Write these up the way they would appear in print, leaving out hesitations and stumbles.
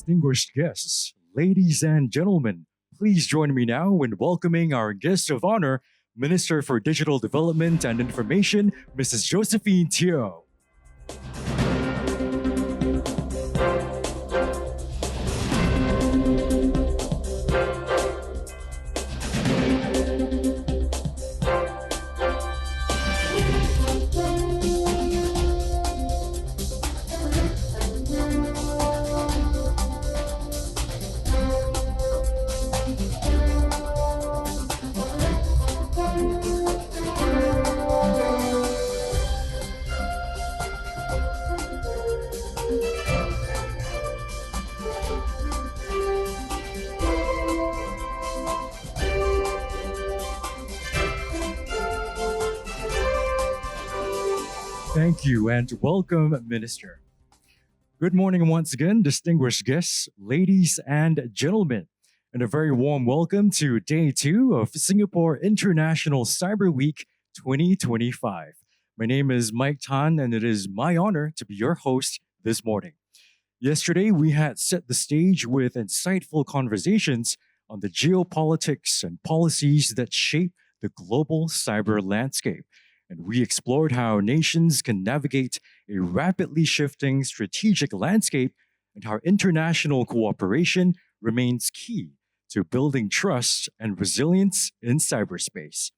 distinguished guests, ladies and gentlemen, please join me now in welcoming our guest of honor, Minister for Digital Development and Information, Mrs. Josephine Teo. Thank you and welcome, Minister. Good morning once again, distinguished guests, ladies and gentlemen, and a very warm welcome to day two of Singapore International Cyber Week 2025. My name is Mike Tan, and it is my honor to be your host this morning. Yesterday, we had set the stage with insightful conversations on the geopolitics and policies that shape the global cyber landscape. And we explored how nations can navigate a rapidly shifting strategic landscape and how international cooperation remains key to building trust and resilience in cyberspace.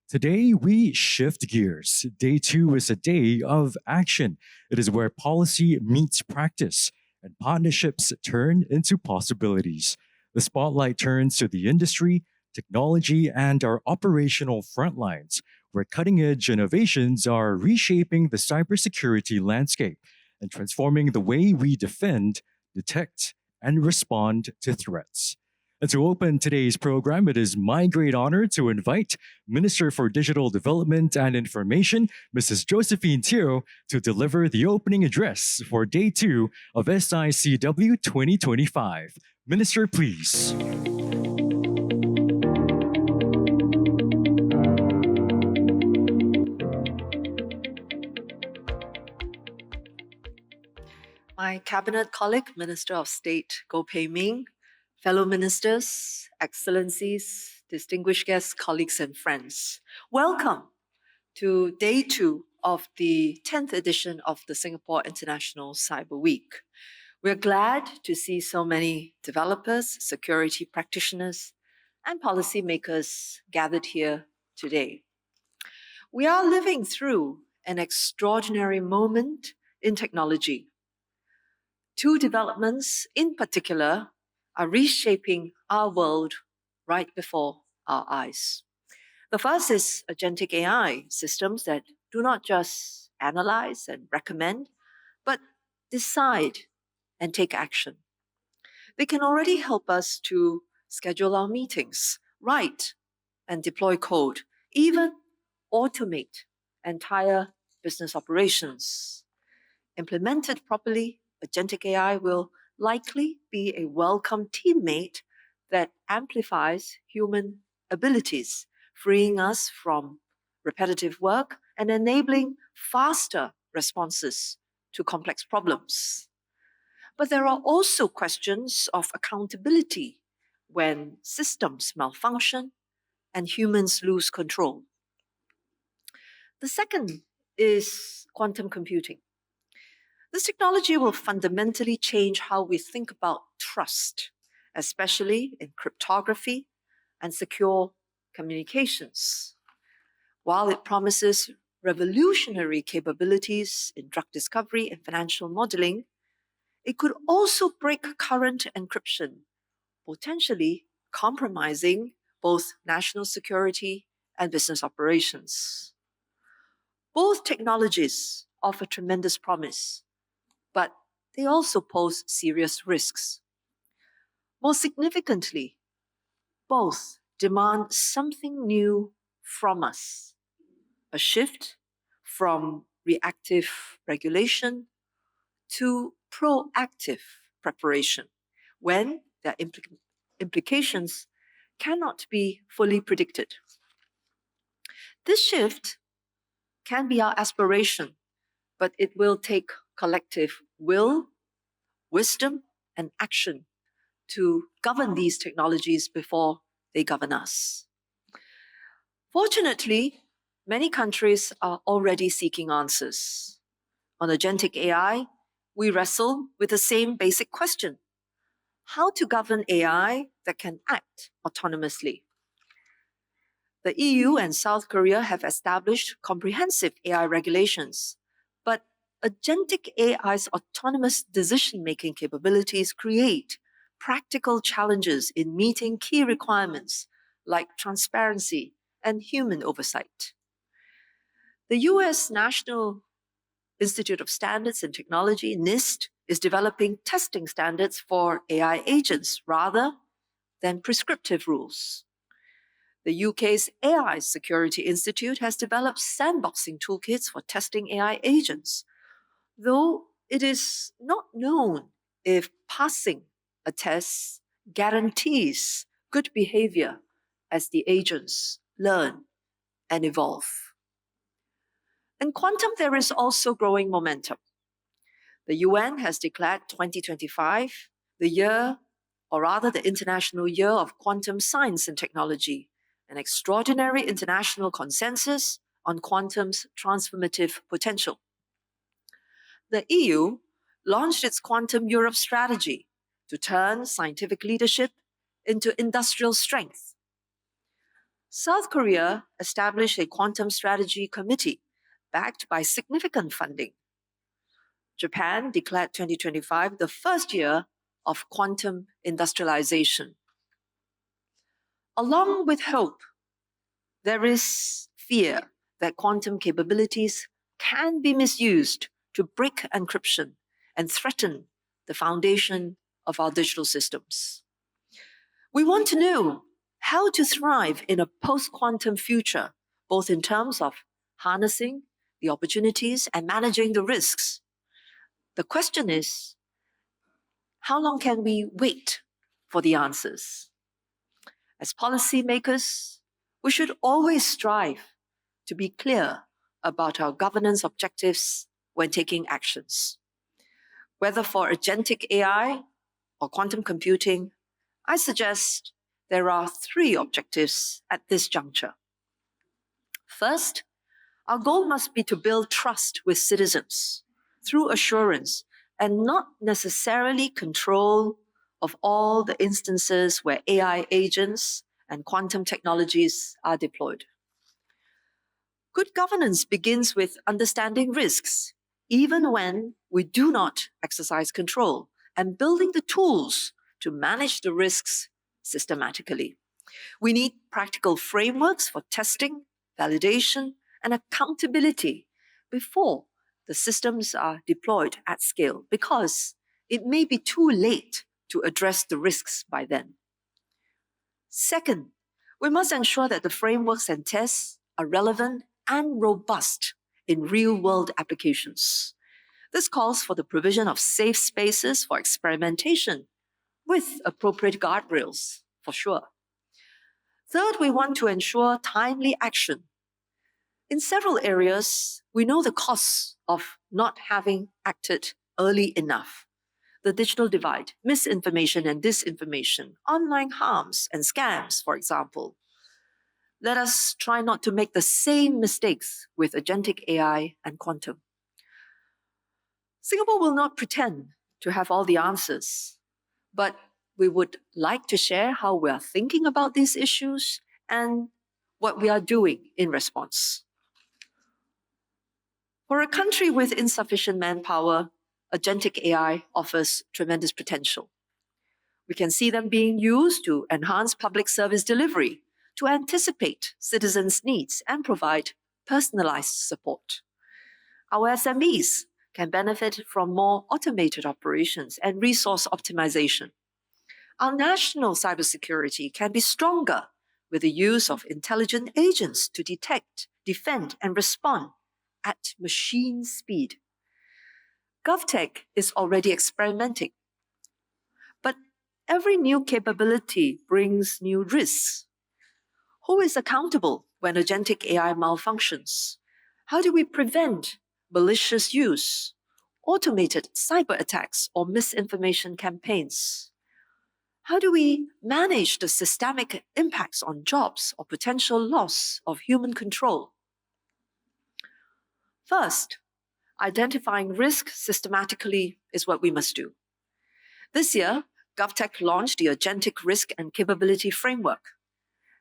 Today, we shift gears. Day two is a day of action. It is where policy meets practice and partnerships turn into possibilities. The spotlight turns to the industry, technology, and our operational front lines, where cutting-edge innovations are reshaping the cybersecurity landscape and transforming the way we defend, detect, and respond to threats. And to open today's program, it is my great honor to invite Minister for Digital Development and Information, Mrs. Josephine Teo, to deliver the opening address for Day 2 of SICW 2025. Minister, please. My cabinet colleague, Minister of State Goh Pei Ming, fellow ministers, excellencies, distinguished guests, colleagues, and friends, welcome to day two of the 10th edition of the Singapore International Cyber Week. We're glad to see so many developers, security practitioners, and policymakers gathered here today. We are living through an extraordinary moment in technology. Two developments in particular are reshaping our world right before our eyes. The first is Agentic AI systems that do not just analyze and recommend, but decide and take action. They can already help us to schedule our meetings, write and deploy code, even automate entire business operations. Implemented properly, Agentic AI will likely be a welcome teammate that amplifies human abilities, freeing us from repetitive work and enabling faster responses to complex problems. But there are also questions of accountability when systems malfunction and humans lose control. The second is quantum computing. This technology will fundamentally change how we think about trust, especially in cryptography and secure communications. While it promises revolutionary capabilities in drug discovery and financial modeling, it could also break current encryption, potentially compromising both national security and business operations. Both technologies offer tremendous promise, but they also pose serious risks. Most significantly, both demand something new from us, a shift from reactive regulation to proactive preparation when their implications cannot be fully predicted. This shift can be our aspiration, but it will take collective will, wisdom, and action to govern these technologies before they govern us. Fortunately, many countries are already seeking answers. On Agentic AI, we wrestle with the same basic question: how to govern AI that can act autonomously. The EU and South Korea have established comprehensive AI regulations, but agentic AI's autonomous decision making capabilities create practical challenges in meeting key requirements like transparency and human oversight. The US National Institute of Standards and Technology, NIST, is developing testing standards for AI agents rather than prescriptive rules. The UK's AI Security Institute has developed sandboxing toolkits for testing AI agents, though it is not known if passing a test guarantees good behavior as the agents learn and evolve. In quantum, there is also growing momentum. The UN has declared 2025 the year, or rather the International Year of Quantum Science and Technology, an extraordinary international consensus on quantum's transformative potential. The EU launched its Quantum Europe strategy to turn scientific leadership into industrial strength. South Korea established a quantum strategy committee backed by significant funding. Japan declared 2025 the first year of quantum industrialization. Along with hope, there is fear that quantum capabilities can be misused to break encryption and threaten the foundation of our digital systems. We want to know how to thrive in a post quantum future, both in terms of harnessing the opportunities and managing the risks. The question is, how long can we wait for the answers? As policymakers, we should always strive to be clear about our governance objectives when taking actions. Whether for agentic AI or quantum computing, I suggest there are three objectives at this juncture. First, our goal must be to build trust with citizens through assurance and not necessarily control of all the instances where AI agents and quantum technologies are deployed. Good governance begins with understanding risks, even when we do not exercise control, and building the tools to manage the risks systematically. We need practical frameworks for testing, validation, and accountability before the systems are deployed at scale, because it may be too late to address the risks by then. Second, we must ensure that the frameworks and tests are relevant and robust in real-world applications. This calls for the provision of safe spaces for experimentation with appropriate guardrails, for sure. Third, we want to ensure timely action. In several areas, we know the costs of not having acted early enough. The digital divide, misinformation and disinformation, online harms and scams, for example. Let us try not to make the same mistakes with agentic AI and quantum. Singapore will not pretend to have all the answers, but we would like to share how we are thinking about these issues and what we are doing in response. For a country with insufficient manpower, agentic AI offers tremendous potential. We can see them being used to enhance public service delivery, to anticipate citizens' needs and provide personalized support. Our SMEs can benefit from more automated operations and resource optimization. Our national cybersecurity can be stronger with the use of intelligent agents to detect, defend, and respond at machine speed. GovTech is already experimenting, but every new capability brings new risks. Who is accountable when agentic AI malfunctions? How do we prevent malicious use? automated cyber attacks or misinformation campaigns? How do we manage the systemic impacts on jobs or potential loss of human control? First, identifying risk systematically is what we must do. This year, GovTech launched the Agentic Risk and Capability Framework.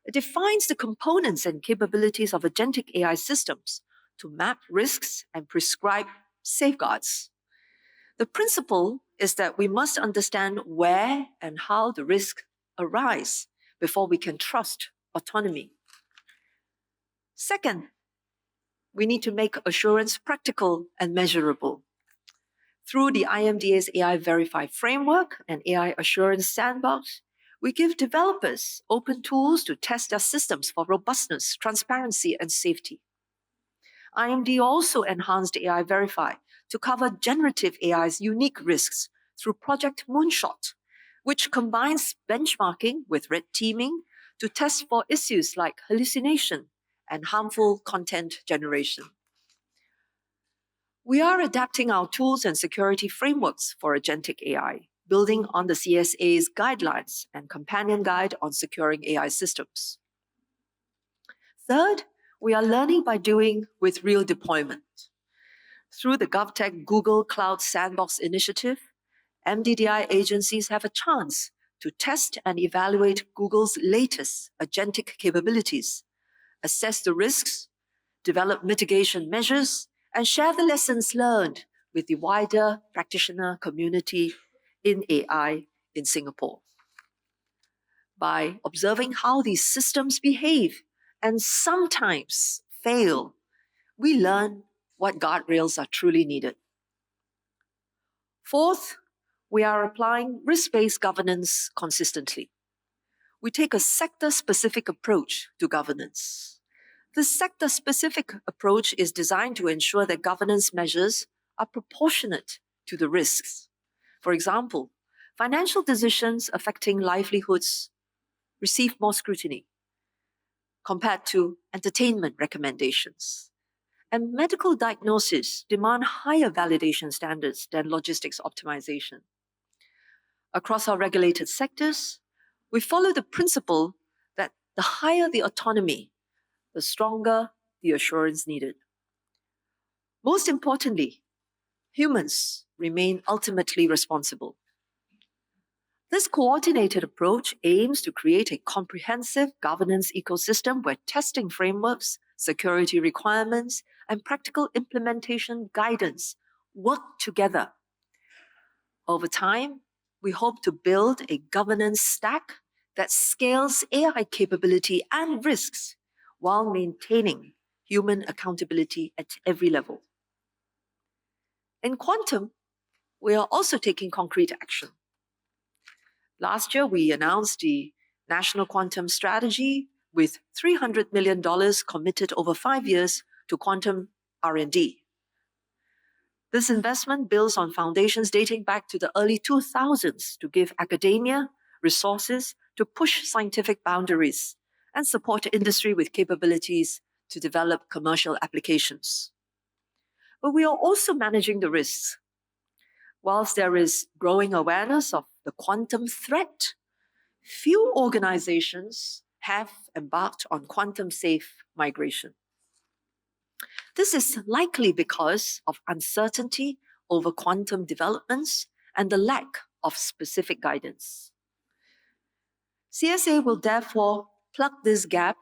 It defines the components and capabilities of agentic AI systems to map risks and prescribe safeguards. The principle is that we must understand where and how the risks arise before we can trust autonomy. Second, we need to make assurance practical and measurable. Through the IMDA's AI Verify framework and AI Assurance Sandbox, we give developers open tools to test their systems for robustness, transparency, and safety. IMD also enhanced AI Verify to cover generative AI's unique risks through Project Moonshot, which combines benchmarking with red teaming to test for issues like hallucination and harmful content generation. We are adapting our tools and security frameworks for agentic AI, building on the CSA's guidelines and companion guide on securing AI systems. Third, we are learning by doing with real deployment. Through the GovTech Google Cloud Sandbox initiative, MDDI agencies have a chance to test and evaluate Google's latest agentic capabilities, assess the risks, develop mitigation measures, and share the lessons learned with the wider practitioner community in AI in Singapore. By observing how these systems behave and sometimes fail, we learn what guardrails are truly needed. Fourth, we are applying risk-based governance consistently. We take a sector-specific approach to governance. This sector-specific approach is designed to ensure that governance measures are proportionate to the risks. For example, financial decisions affecting livelihoods receive more scrutiny compared to entertainment recommendations. And medical diagnosis demand higher validation standards than logistics optimization. Across our regulated sectors, we follow the principle that the higher the autonomy, the stronger the assurance needed. Most importantly, humans remain ultimately responsible. This coordinated approach aims to create a comprehensive governance ecosystem where testing frameworks, security requirements, and practical implementation guidance work together. Over time, we hope to build a governance stack that scales AI capability and risks while maintaining human accountability at every level. In quantum, we are also taking concrete action. Last year, we announced the National Quantum Strategy with $300 million committed over 5 years to quantum R&D. This investment builds on foundations dating back to the early 2000s to give academia resources to push scientific boundaries and support industry with capabilities to develop commercial applications. But we are also managing the risks. Whilst there is growing awareness of the quantum threat, few organizations have embarked on quantum-safe migration. This is likely because of uncertainty over quantum developments and the lack of specific guidance. CSA will therefore plug this gap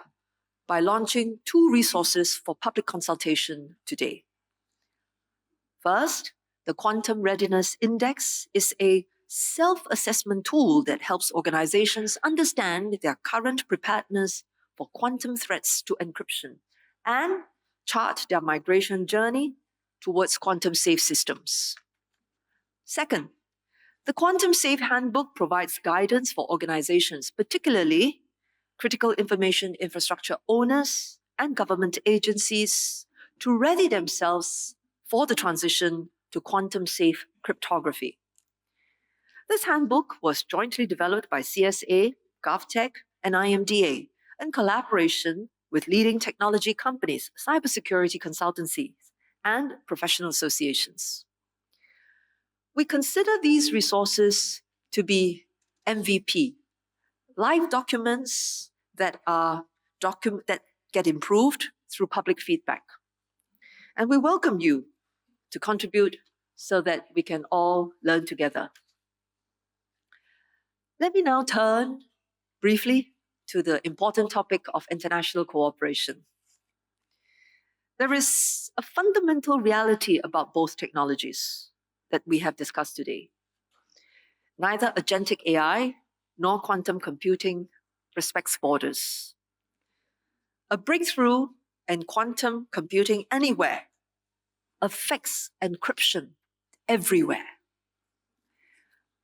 by launching 2 resources for public consultation today. First, the Quantum Readiness Index is a self-assessment tool that helps organizations understand their current preparedness for quantum threats to encryption and chart their migration journey towards quantum-safe systems. Second, the Quantum Safe Handbook provides guidance for organizations, particularly critical information infrastructure owners and government agencies, to ready themselves for the transition to quantum-safe cryptography. This handbook was jointly developed by CSA, GovTech, and IMDA in collaboration with leading technology companies, cybersecurity consultancies, and professional associations. We consider these resources to be MVP, live documents that that get improved through public feedback. And we welcome you to contribute so that we can all learn together. Let me now turn briefly to the important topic of international cooperation. There is a fundamental reality about both technologies that we have discussed today. Neither agentic AI nor quantum computing respects borders. A breakthrough in quantum computing anywhere affects encryption everywhere.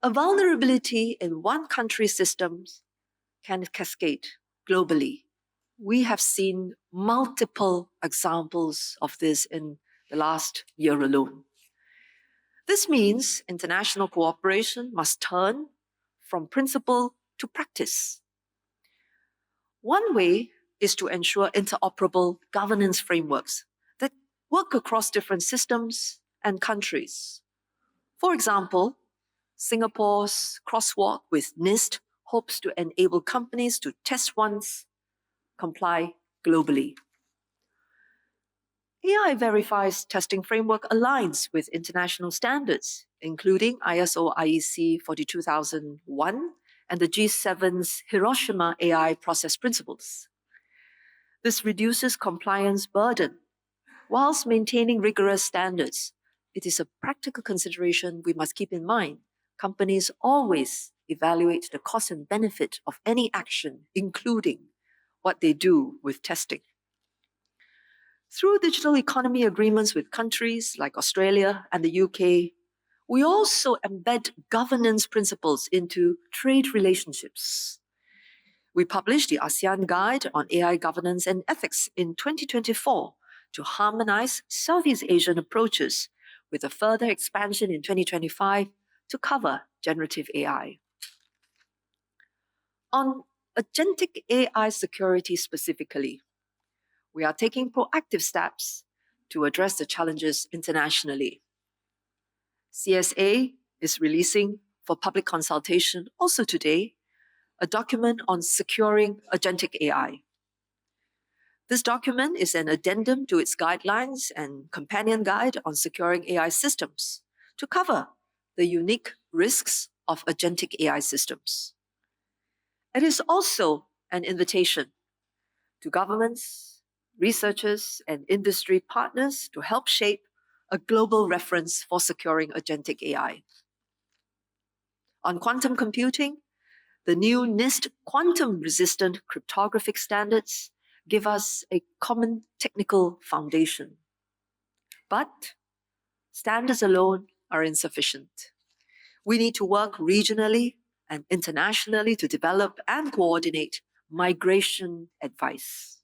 A vulnerability in one country's systems can cascade globally. We have seen multiple examples of this in the last year alone. This means international cooperation must turn from principle to practice. One way is to ensure interoperable governance frameworks that work across different systems and countries. For example, Singapore's crosswalk with NIST hopes to enable companies to test once, comply globally. AI Verify's testing framework aligns with international standards, including ISO IEC 42001 and the G7's Hiroshima AI process principles. This reduces compliance burden whilst maintaining rigorous standards. It is a practical consideration we must keep in mind. Companies always evaluate the cost and benefit of any action, including what they do with testing. Through digital economy agreements with countries like Australia and the UK, we also embed governance principles into trade relationships. We published the ASEAN Guide on AI Governance and Ethics in 2024 to harmonize Southeast Asian approaches, with a further expansion in 2025 to cover generative AI. On agentic AI security specifically, we are taking proactive steps to address the challenges internationally. CSA is releasing for public consultation also today a document on securing agentic AI. This document is an addendum to its guidelines and companion guide on securing AI systems to cover the unique risks of agentic AI systems. It is also an invitation to governments, researchers, and industry partners to help shape a global reference for securing agentic AI. On quantum computing, the new NIST quantum-resistant cryptographic standards give us a common technical foundation. But standards alone are insufficient. We need to work regionally and internationally to develop and coordinate migration advice.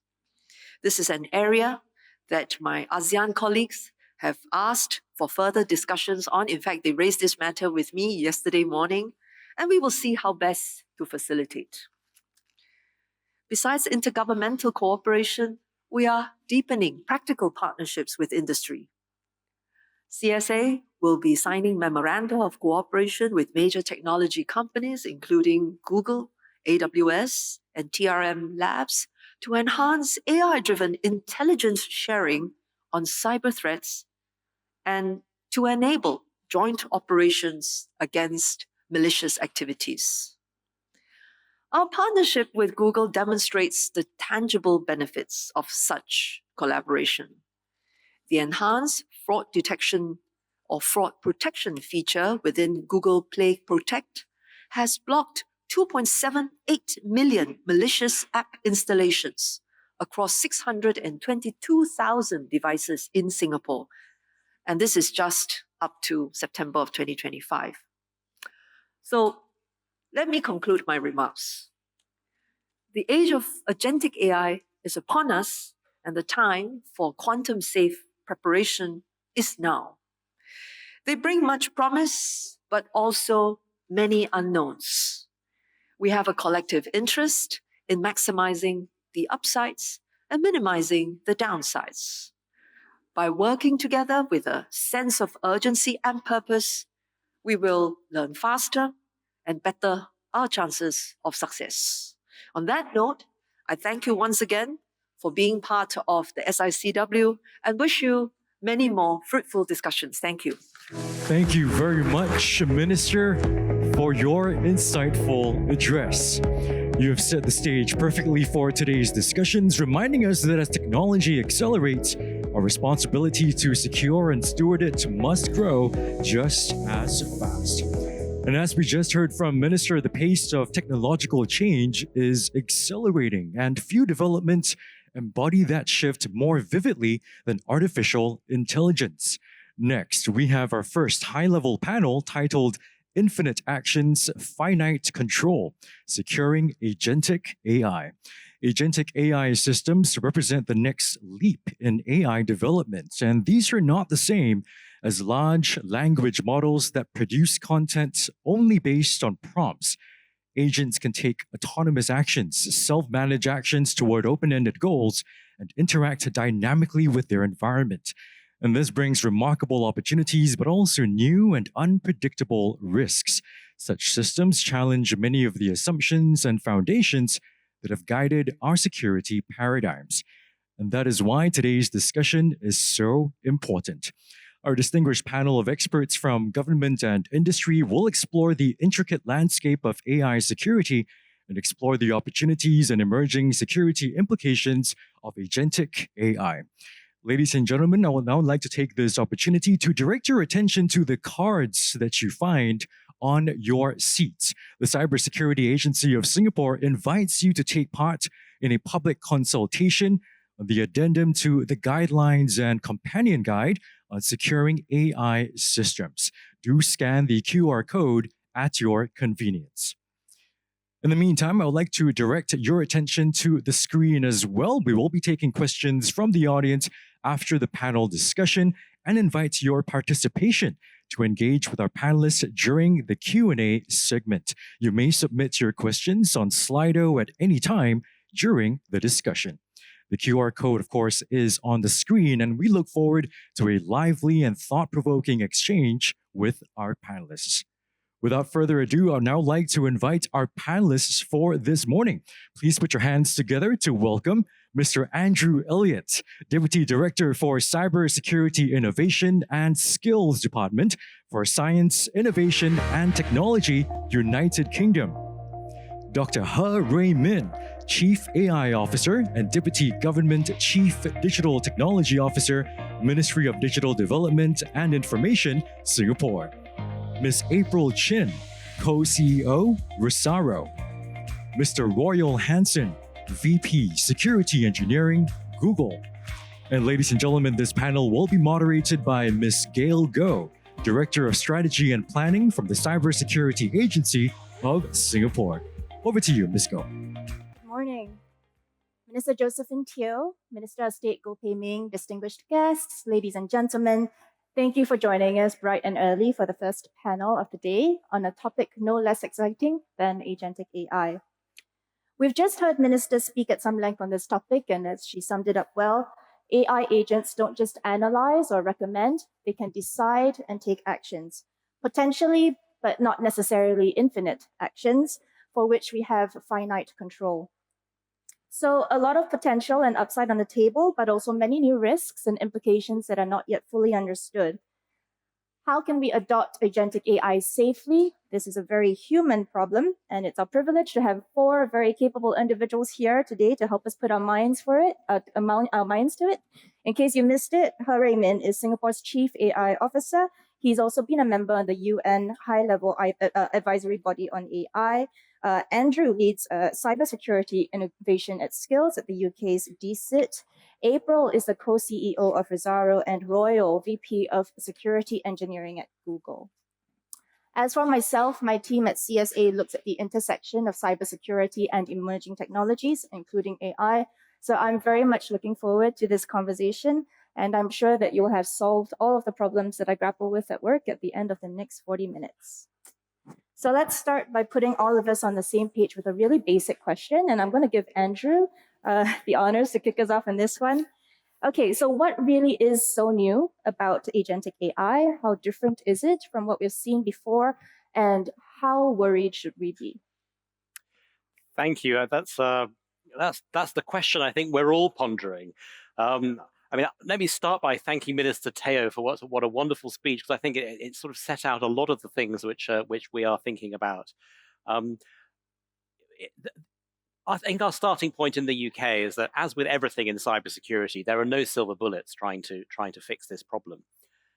This is an area that my ASEAN colleagues have asked for further discussions on. In fact, they raised this matter with me yesterday morning, and we will see how best to facilitate. Besides intergovernmental cooperation, we are deepening practical partnerships with industry. CSA will be signing memoranda of cooperation with major technology companies, including Google, AWS, and TRM Labs, to enhance AI-driven intelligence sharing on cyber threats and to enable joint operations against malicious activities. Our partnership with Google demonstrates the tangible benefits of such collaboration. The enhanced fraud detection or fraud protection feature within Google Play Protect has blocked 2.78 million malicious app installations across 622,000 devices in Singapore. And this is just up to September of 2025. So let me conclude my remarks. The age of agentic AI is upon us, and the time for quantum safe preparation is now. They bring much promise, but also many unknowns. We have a collective interest in maximizing the upsides and minimizing the downsides. By working together with a sense of urgency and purpose, we will learn faster and better our chances of success. On that note, I thank you once again for being part of the SICW and wish you many more fruitful discussions. Thank you. Thank you very much, Minister, for your insightful address. You have set the stage perfectly for today's discussions, reminding us that as technology accelerates, our responsibility to secure and steward it must grow just as fast. And as we just heard from Minister, the pace of technological change is accelerating, and few developments embody that shift more vividly than artificial intelligence. Next, we have our first high-level panel titled Infinite Actions, Finite Control, Securing Agentic AI. Agentic AI systems represent the next leap in AI development, and these are not the same as large language models that produce content only based on prompts. Agents can take autonomous actions, self-manage actions toward open-ended goals, and interact dynamically with their environment. And this brings remarkable opportunities, but also new and unpredictable risks. Such systems challenge many of the assumptions and foundations that have guided our security paradigms. And that is why today's discussion is so important. Our distinguished panel of experts from government and industry will explore the intricate landscape of AI security and explore the opportunities and emerging security implications of agentic AI. Ladies and gentlemen, I would now like to take this opportunity to direct your attention to the cards that you find on your seats. The Cybersecurity Agency of Singapore invites you to take part in a public consultation on the addendum to the guidelines and companion guide on securing AI systems. Do scan the QR code at your convenience. In the meantime, I would like to direct your attention to the screen as well. We will be taking questions from the audience after the panel discussion and invite your participation to engage with our panelists during the Q&A segment. You may submit your questions on Slido at any time during the discussion. The QR code, of course, is on the screen, and we look forward to a lively and thought-provoking exchange with our panelists. Without further ado, I'd now like to invite our panelists for this morning. Please put your hands together to welcome Mr. Andrew Elliott, Deputy Director for Cybersecurity Innovation and Skills Department for Science, Innovation and Technology, United Kingdom. Dr. He Ray Min, Chief AI Officer and Deputy Government Chief Digital Technology Officer, Ministry of Digital Development and Information, Singapore. Ms. April Chin, Co-CEO, Rosaro. Mr. Royal Hanson, VP Security Engineering, Google. And ladies and gentlemen, this panel will be moderated by Ms. Gail Goh, Director of Strategy and Planning from the Cybersecurity Agency of Singapore. Over to you, Ms. Goh. Good morning. Minister Josephine Teo, Minister of State Goh Pei Ming, distinguished guests, ladies and gentlemen, thank you for joining us bright and early for the first panel of the day on a topic no less exciting than agentic AI. We've just heard Minister speak at some length on this topic, and as she summed it up well, AI agents don't just analyze or recommend, they can decide and take actions, potentially, but not necessarily infinite actions, for which we have finite control. So a lot of potential and upside on the table, but also many new risks and implications that are not yet fully understood. How can we adopt agentic AI safely? This is a very human problem, and it's our privilege to have 4 very capable individuals here today to help us put our minds to it. In case you missed it, He Ray Min is Singapore's Chief AI Officer. He's also been a member of the UN high-level advisory body on AI. Andrew leads cybersecurity innovation at skills at the UK's DCIT. April is the co-CEO of Rosaro, and Royal, VP of Security Engineering at Google. As for myself, my team at CSA looks at the intersection of cybersecurity and emerging technologies, including AI. So I'm very much looking forward to this conversation, and I'm sure that you'll have solved all of the problems that I grapple with at work at the end of the next 40 minutes. So let's start by putting all of us on the same page with a really basic question, and I'm going to give Andrew the honors to kick us off on this one. Okay, so what really is so new about agentic AI? How different is it from what we've seen before? And how worried should we be? Thank you. That's the question I think we're all pondering. Let me start by thanking Minister Teo for what a wonderful speech, because I think it sort of set out a lot of the things which we are thinking about. Um, I think our starting point in the UK is that, as with everything in cybersecurity, there are no silver bullets trying to fix this problem.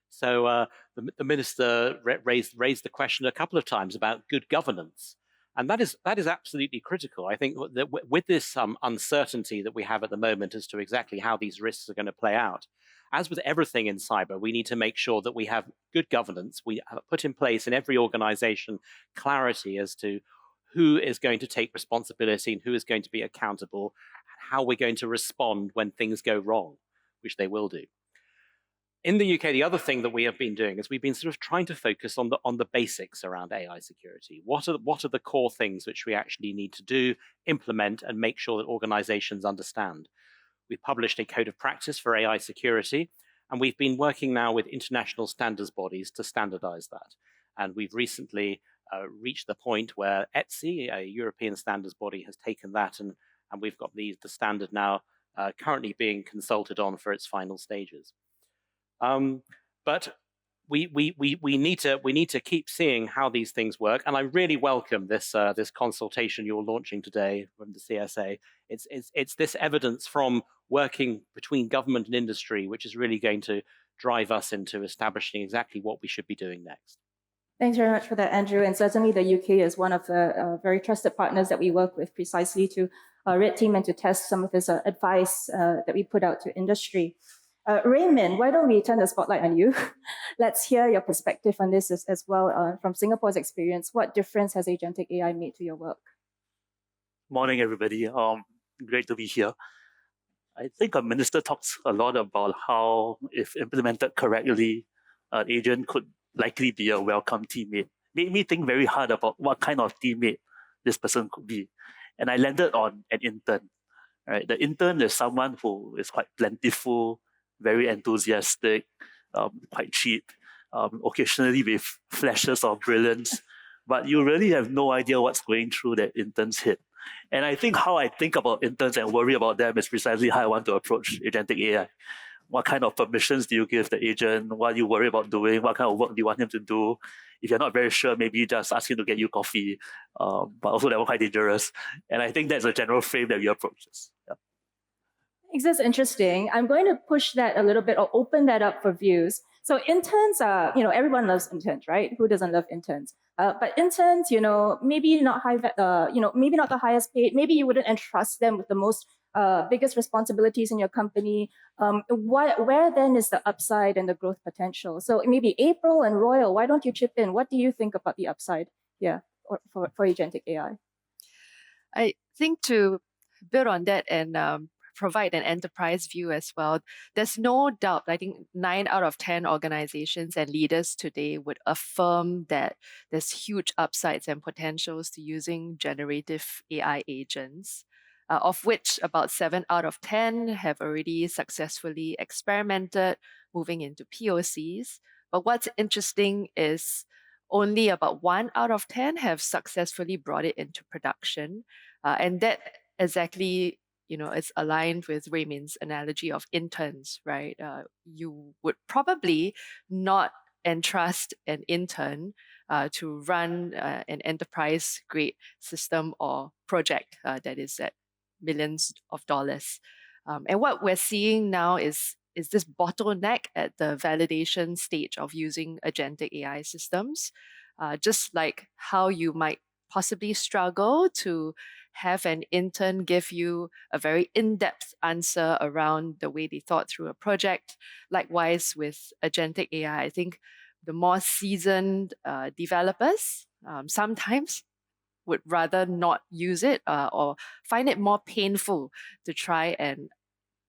So the minister raised the question a couple of times about good governance, and that is absolutely critical. I think that with this uncertainty that we have at the moment as to exactly how these risks are going to play out, as with everything in cyber, we need to make sure that we have good governance. We put in place in every organization clarity as to who is going to take responsibility and who is going to be accountable, and how we're going to respond when things go wrong, which they will do. In the UK, the other thing that we have been doing is we've been sort of trying to focus on the basics around AI security. What are the core things which we actually need to do, implement, and make sure that organizations understand? We've published a code of practice for AI security, and we've been working now with international standards bodies to standardize that. And we've recently reached the point where ETSI, a European standards body, has taken that, and we've got the standard now currently being consulted on for its final stages. But we need to keep seeing how these things work, and I really welcome this consultation you're launching today from the CSA. It's this evidence from working between government and industry which is really going to drive us into establishing exactly what we should be doing next. Thanks very much for that, Andrew. And certainly the UK is one of the very trusted partners that we work with precisely to red team and to test some of this advice that we put out to industry. Raymond, why don't we turn the spotlight on you? Let's hear your perspective on this as well from Singapore's experience. What difference has agentic AI made to your work? Morning, everybody. Great to be here. I think our minister talks a lot about how, if implemented correctly, an agent could likely be a welcome teammate. Made me think very hard about what kind of teammate this person could be. And I landed on an intern. Right? The intern is someone who is quite plentiful, very enthusiastic, quite cheap, occasionally with flashes of brilliance, but you really have no idea what's going through that intern's head. And I think how I think about interns and worry about them is precisely how I want to approach agentic AI. What kind of permissions do you give the agent? What do you worry about doing? What kind of work do you want him to do? If you're not very sure, maybe just ask him to get you coffee, but also that one quite dangerous. And I think that's a general frame that we approach this. Yeah. Thanks, that's interesting. I'm going to push that a little bit or open that up for views. So interns are, everyone loves interns, right? Who doesn't love interns? But interns, maybe not maybe not the highest paid. Maybe you wouldn't entrust them with the most biggest responsibilities in your company. Where then is the upside and the growth potential? So maybe April and Royal, why don't you chip in? What do you think about the upside here for agentic AI? I think to build on that and provide an enterprise view as well, there's no doubt, I think 9 out of 10 organizations and leaders today would affirm that there's huge upsides and potentials to using generative AI agents, of which about 7 out of 10 have already successfully experimented, moving into POCs. But what's interesting is only about 1 out of 10 have successfully brought it into production. And that exactly it's aligned with Raymond's analogy of interns, right? You would probably not entrust an intern to run an enterprise-grade system or project that is at millions of dollars. And what we're seeing now is this bottleneck at the validation stage of using agentic AI systems, just like how you might possibly struggle to have an intern give you a very in-depth answer around the way they thought through a project. Likewise with agentic AI, I think the more seasoned developers sometimes would rather not use it or find it more painful to try and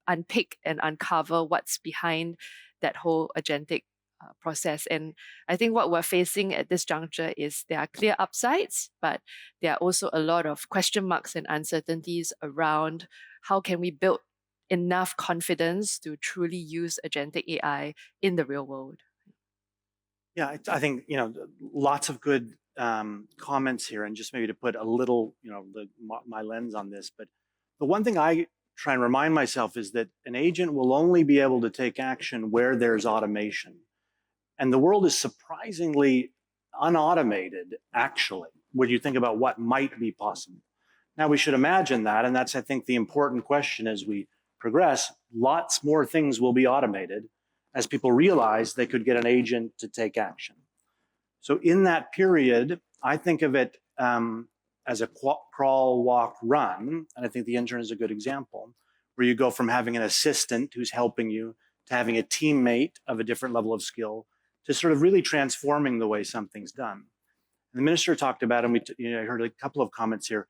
unpick and uncover what's behind that whole agentic process. And I think what we're facing at this juncture is there are clear upsides, but there are also a lot of question marks and uncertainties around how can we build enough confidence to truly use agentic AI in the real world. Yeah, I think lots of good comments here, and just maybe to put a little my lens on this. But the one thing I try and remind myself is that an agent will only be able to take action where there's automation, and the world is surprisingly unautomated. Actually, when you think about what might be possible, now we should imagine that, and that's I think the important question as we progress. Lots more things will be automated as people realize they could get an agent to take action. So in that period, I think of it as a crawl, walk, run, and I think the intern is a good example, where you go from having an assistant who's helping you to having a teammate of a different level of skill to sort of really transforming the way something's done. And the minister talked about, and I heard a couple of comments here,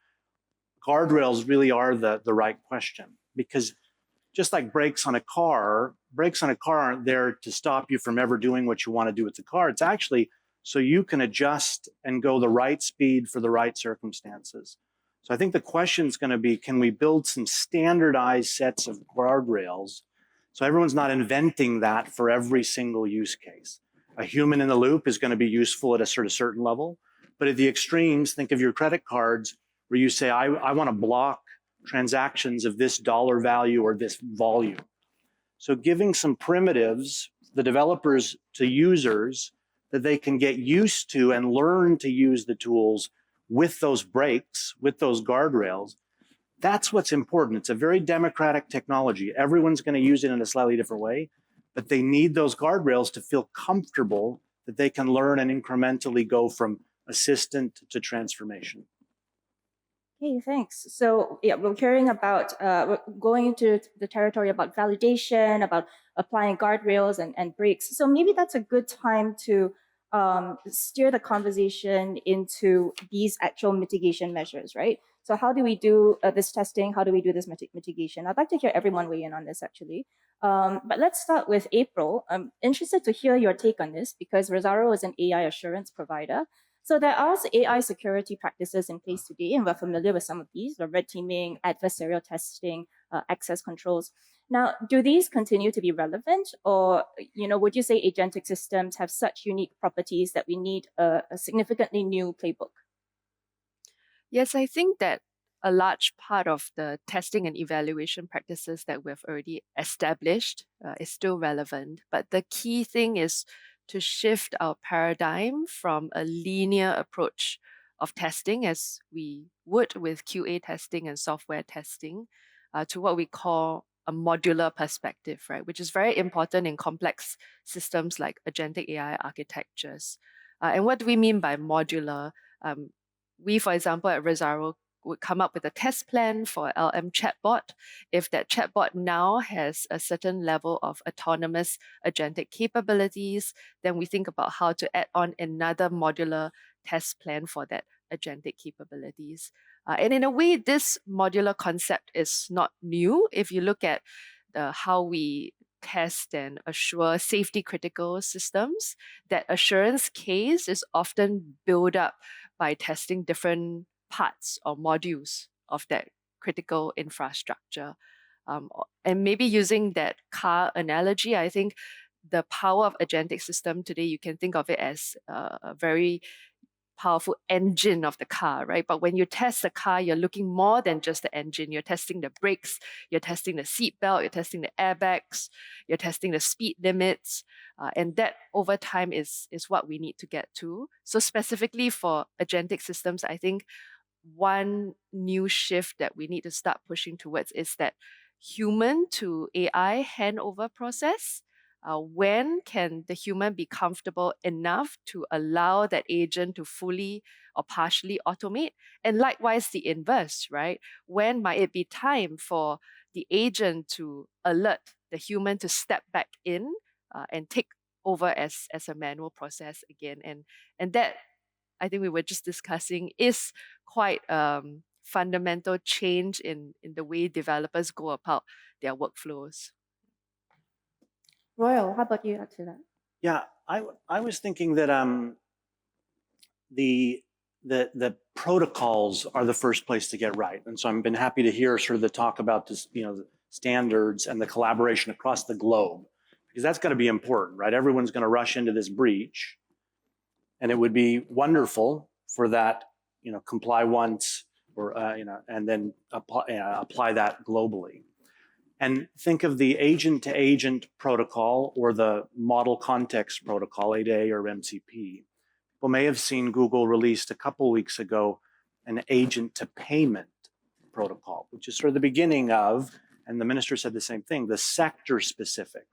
guardrails really are the right question, because just like brakes on a car aren't there to stop you from ever doing what you want to do with the car. It's actually so you can adjust and go the right speed for the right circumstances. So I think the question is going to be, can we build some standardized sets of guardrails so everyone's not inventing that for every single use case? A human in the loop is going to be useful at a sort of certain level, but at the extremes, think of your credit cards where you say, I want to block transactions of this dollar value or this volume. So giving some primitives, the developers to users, that they can get used to and learn to use the tools with those breaks, with those guardrails, that's what's important. It's a very democratic technology. Everyone's going to use it in a slightly different way, but they need those guardrails to feel comfortable that they can learn and incrementally go from assistant to transformation. Okay, thanks. So yeah, we're caring about we're going into the territory about validation, about applying guardrails and breaks. So maybe that's a good time to steer the conversation into these actual mitigation measures, right? So how do we do this testing? How do we do this mitigation? I'd like to hear everyone weigh in on this actually. But let's start with April. I'm interested to hear your take on this because Rosaro is an AI assurance provider. So there are AI security practices in place today, and we're familiar with some of these, the red teaming, adversarial testing, access controls. Now, do these continue to be relevant, or would you say agentic systems have such unique properties that we need a significantly new playbook? Yes, I think that a large part of the testing and evaluation practices that we've already established is still relevant. But the key thing is to shift our paradigm from a linear approach of testing, as we would with QA testing and software testing, to what we call a modular perspective, right? Which is very important in complex systems like agentic AI architectures. And what do we mean by modular? We, for example, at Rosaro, would come up with a test plan for LM chatbot. If that chatbot now has a certain level of autonomous agentic capabilities, then we think about how to add on another modular test plan for that agentic capabilities. And in a way, this modular concept is not new. If you look at how we test and assure safety critical systems, that assurance case is often built up by testing different parts or modules of that critical infrastructure. And maybe using that car analogy, I think the power of agentic system today, you can think of it as a very powerful engine of the car, right? But when you test the car, you're looking more than just the engine. You're testing the brakes, you're testing the seat belt, you're testing the airbags, you're testing the speed limits. And that over time is what we need to get to. So specifically for agentic systems, I think one new shift that we need to start pushing towards is that human to AI handover process. When can the human be comfortable enough to allow that agent to fully or partially automate? And likewise, the inverse, right? When might it be time for the agent to alert the human to step back in and take over as a manual process again? And that, I think we were just discussing, is quite fundamental change in the way developers go about their workflows. Royal, how about you add to that? Yeah, I was thinking that the protocols are the first place to get right, and so I've been happy to hear sort of the talk about this, standards and the collaboration across the globe, because that's going to be important, right? Everyone's going to rush into this breach, and it would be wonderful for that, comply once, or and then apply that globally. And think of the agent-to-agent protocol or the model context protocol, 8A or MCP. People may have seen Google released a couple weeks ago an agent-to-payment protocol, which is sort of the beginning of, and the minister said the same thing, the sector-specific.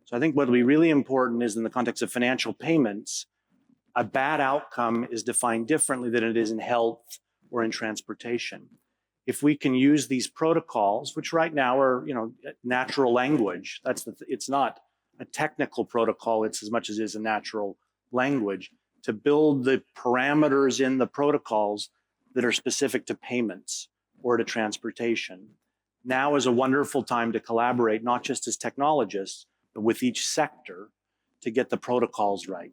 So I think what will be really important is in the context of financial payments, a bad outcome is defined differently than it is in health or in transportation. If we can use these protocols, which right now are, natural language, it's not a technical protocol, it's as much as it is a natural language, to build the parameters in the protocols that are specific to payments or to transportation. Now is a wonderful time to collaborate, not just as technologists, but with each sector to get the protocols right.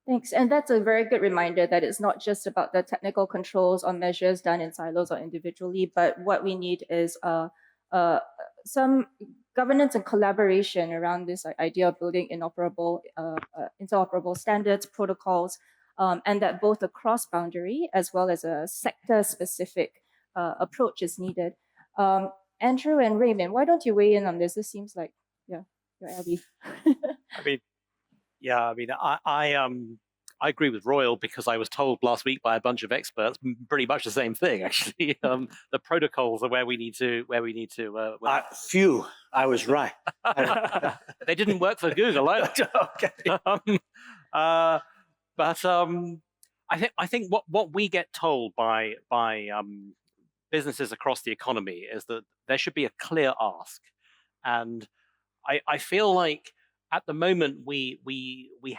Thanks. And that's a very good reminder that it's not just about the technical controls or measures done in silos or individually, but what we need is some governance and collaboration around this idea of building interoperable standards, protocols, and that both a cross-boundary as well as a sector-specific approach is needed. Andrew and Raymond, why don't you weigh in on this? This seems like, your alley. I agree with Royal, because I was told last week by a bunch of experts pretty much the same thing. Actually, the protocols are where we need to. Phew, I was right. They didn't work for Google either. Okay. I think what we get told by businesses across the economy is that there should be a clear ask, and I feel like at the moment we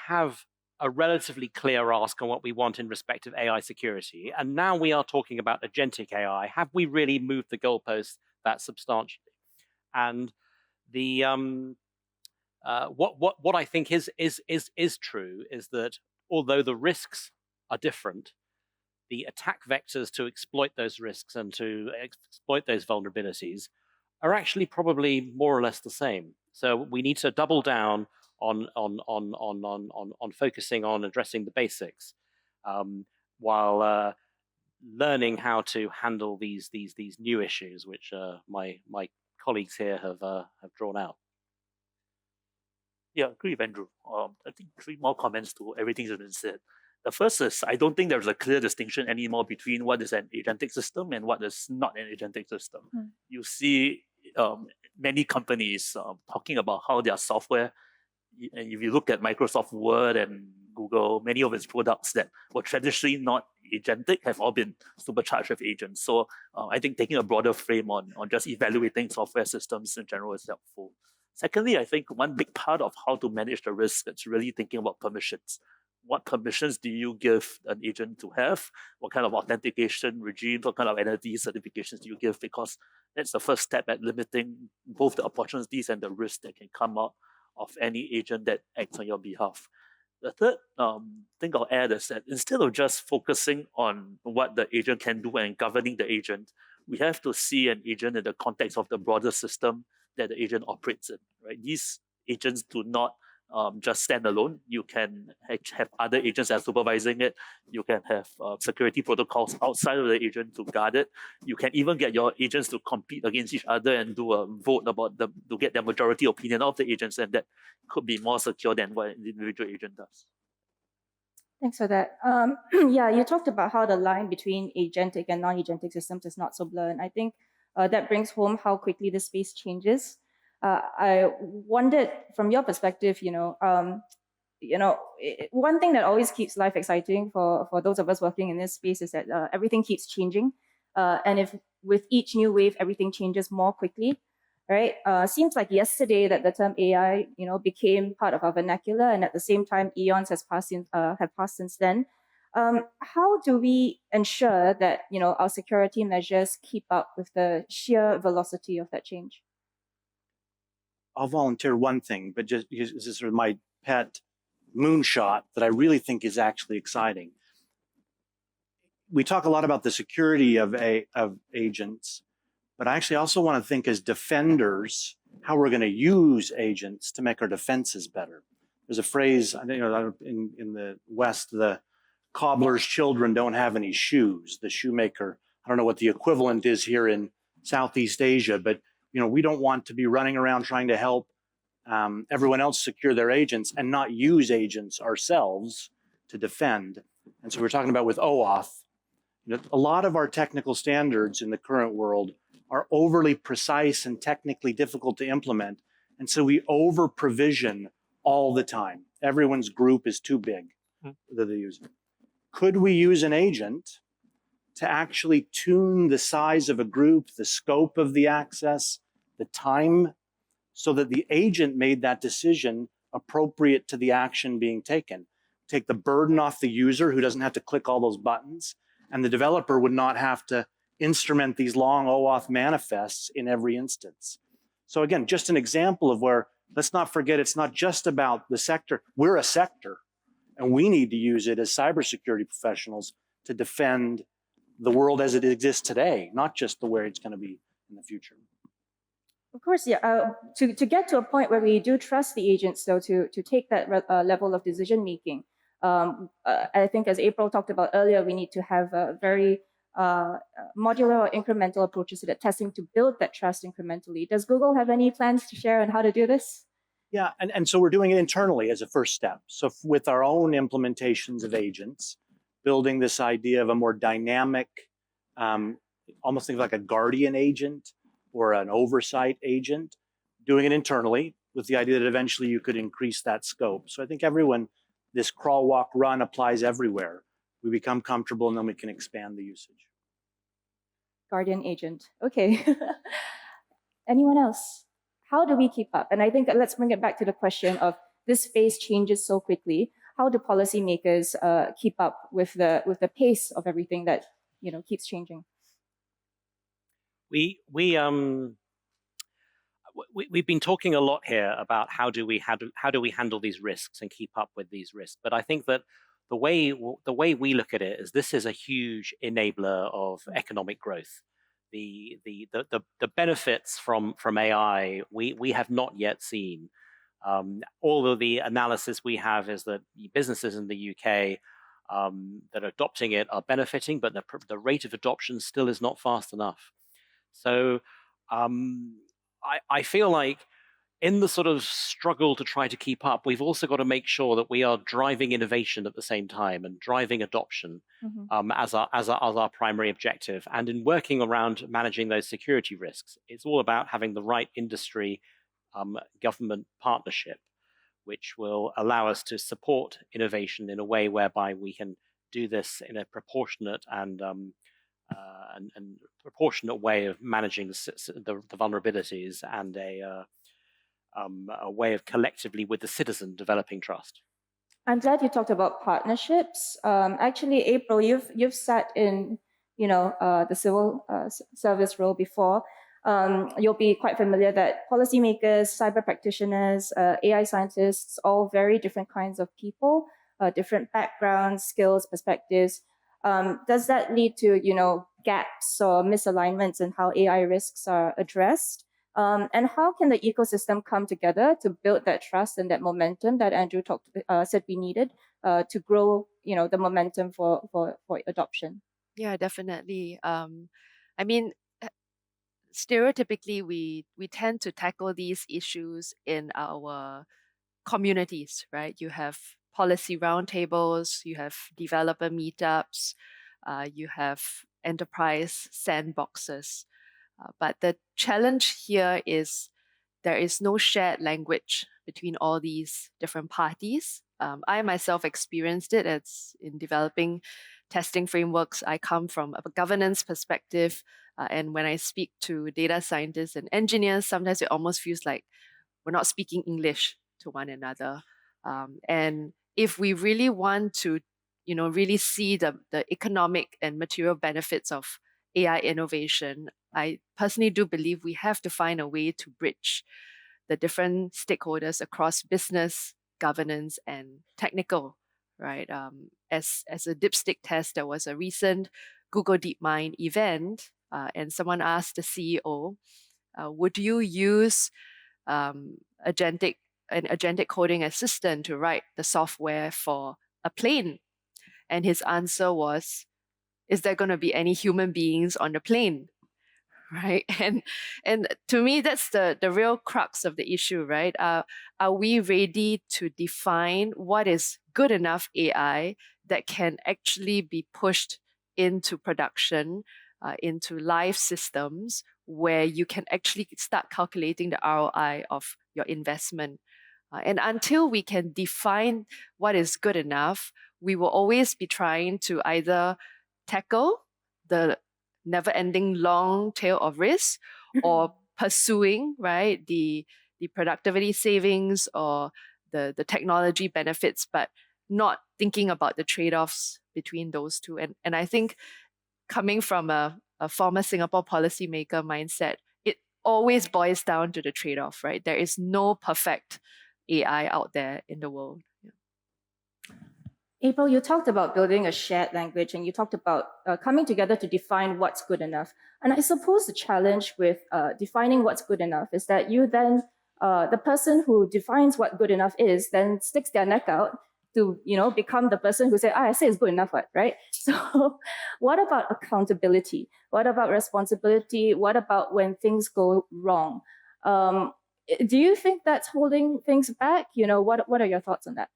have a relatively clear ask on what we want in respect of AI security, and now we are talking about agentic AI. Have we really moved the goalposts that substantially? And the what I think is true is that although the risks are different, the attack vectors to exploit those risks and to exploit those vulnerabilities are actually probably more or less the same. So we need to double down on focusing on addressing the basics, while learning how to handle these new issues, which my colleagues here have drawn out. Yeah, agree with Andrew. I think 3 more comments to everything that's been said. The first is, I don't think there's a clear distinction anymore between what is an agentic system and what is not an agentic system. You see many companies talking about how their software, and if you look at Microsoft Word and Google, many of its products that were traditionally not agentic have all been supercharged with agents. So I think taking a broader frame on just evaluating software systems in general is helpful. Secondly, I think one big part of how to manage the risk is really thinking about permissions. What permissions do you give an agent to have? What kind of authentication regimes, what kind of identity certifications do you give? Because that's the first step at limiting both the opportunities and the risks that can come out of any agent that acts on your behalf. The third thing I'll add is that instead of just focusing on what the agent can do and governing the agent, we have to see an agent in the context of the broader system that the agent operates in. Right? These agents do not just stand alone. You can have other agents that are supervising it. You can have security protocols outside of the agent to guard it. You can even get your agents to compete against each other and do a vote to get their majority opinion of the agents, and that could be more secure than what an individual agent does. Thanks for that. Yeah, you talked about how the line between agentic and non-agentic systems is not so blurred. I think that brings home how quickly the space changes. I wondered, from your perspective, one thing that always keeps life exciting for those of us working in this space is that everything keeps changing, and if with each new wave everything changes more quickly, right? Seems like yesterday that the term AI, became part of our vernacular, and at the same time, eons have passed since then. How do we ensure that our security measures keep up with the sheer velocity of that change? I'll volunteer one thing, but just because this is sort of my pet moonshot that I really think is actually exciting. We talk a lot about the security of agents, but I actually also want to think as defenders how we're going to use agents to make our defenses better. There's a phrase, in the West, the cobbler's children don't have any shoes. The shoemaker, I don't know what the equivalent is here in Southeast Asia, but we don't want to be running around trying to help everyone else secure their agents and not use agents ourselves to defend. And so we're talking about with OAuth, a lot of our technical standards in the current world are overly precise and technically difficult to implement. And so we over provision all the time. Everyone's group is too big that they're using. Could we use an agent to actually tune the size of a group, the scope of the access, the time, so that the agent made that decision appropriate to the action being taken? Take the burden off the user who doesn't have to click all those buttons, and the developer would not have to instrument these long OAuth manifests in every instance. So again, just an example of where, let's not forget, it's not just about the sector. We're a sector, and we need to use it as cybersecurity professionals to defend the world as it exists today, not just the way it's going to be in the future. Of course, yeah. To get to a point where we do trust the agents, though, to take that level of decision making, I think, as April talked about earlier, we need to have a very modular or incremental approaches to that testing to build that trust incrementally. Does Google have any plans to share on how to do this? Yeah, and so we're doing it internally as a first step. So with our own implementations of agents, building this idea of a more dynamic, almost think like a guardian agent or an oversight agent, doing it internally with the idea that eventually you could increase that scope. So I think everyone, this crawl, walk, run applies everywhere. We become comfortable and then we can expand the usage. Guardian agent. Okay. Anyone else? How do we keep up? And I think let's bring it back to the question of this space changes so quickly. How do policymakers keep up with the pace of everything that keeps changing? We've been talking a lot here about how do we handle these risks and keep up with these risks. But I think that the way we look at it is this is a huge enabler of economic growth. The benefits from AI we have not yet seen. All of the analysis we have is that businesses in the UK that are adopting it are benefiting, but the rate of adoption still is not fast enough. So I feel like in the sort of struggle to try to keep up, we've also got to make sure that we are driving innovation at the same time and driving adoption as our primary objective. And in working around managing those security risks, it's all about having the right industry government partnership, which will allow us to support innovation in a way whereby we can do this in a proportionate and proportionate way of managing the vulnerabilities and a way of collectively with the citizen developing trust. I'm glad you talked about partnerships. Actually, April, you've sat in the civil service role before. You'll be quite familiar that policymakers, cyber practitioners, AI scientists, all very different kinds of people, different backgrounds, skills, perspectives. Does that lead to gaps or misalignments in how AI risks are addressed? And how can the ecosystem come together to build that trust and that momentum that Andrew said we needed to grow the momentum for adoption? Yeah, definitely. I mean, stereotypically, we tend to tackle these issues in our communities, right? You have policy roundtables, you have developer meetups, you have enterprise sandboxes. But the challenge here is there is no shared language between all these different parties. I myself experienced it as in developing testing frameworks. I come from a governance perspective. And when I speak to data scientists and engineers, sometimes it almost feels like we're not speaking English to one another. And if we really want to, really see the economic and material benefits of AI innovation, I personally do believe we have to find a way to bridge the different stakeholders across business, governance, and technical, right? As a dipstick test, there was a recent Google DeepMind event and someone asked the CEO, would you use an agentic coding assistant to write the software for a plane? And his answer was, is there going to be any human beings on the plane? Right. And to me, that's the real crux of the issue, right? Are we ready to define what is good enough AI that can actually be pushed into production, into live systems where you can actually start calculating the ROI of your investment? And until we can define what is good enough, we will always be trying to either tackle the never-ending long tail of risk or pursuing, right, the productivity savings or the technology benefits, but not thinking about the trade-offs between those two. And I think coming from a former Singapore policymaker mindset, it always boils down to the trade-off, right? There is no perfect AI out there in the world. April, you talked about building a shared language and you talked about coming together to define what's good enough. And I suppose the challenge with defining what's good enough is that you then, the person who defines what good enough is, then sticks their neck out to become the person who say, I say it's good enough, right? So what about accountability? What about responsibility? What about when things go wrong? Do you think that's holding things back? What are your thoughts on that?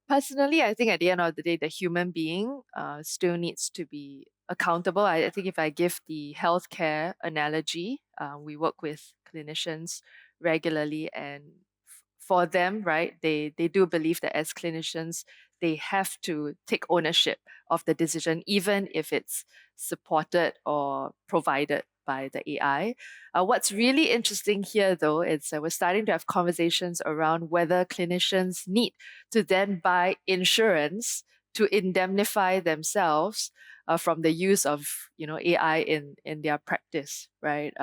Personally, I think at the end of the day, the human being still needs to be accountable. I think if I give the healthcare analogy, we work with clinicians regularly, and for them, right, they do believe that as clinicians, they have to take ownership of the decision, even if it's supported or provided by the AI. What's really interesting here, though, is we're starting to have conversations around whether clinicians need to then buy insurance to indemnify themselves from the use of AI in their practice, right?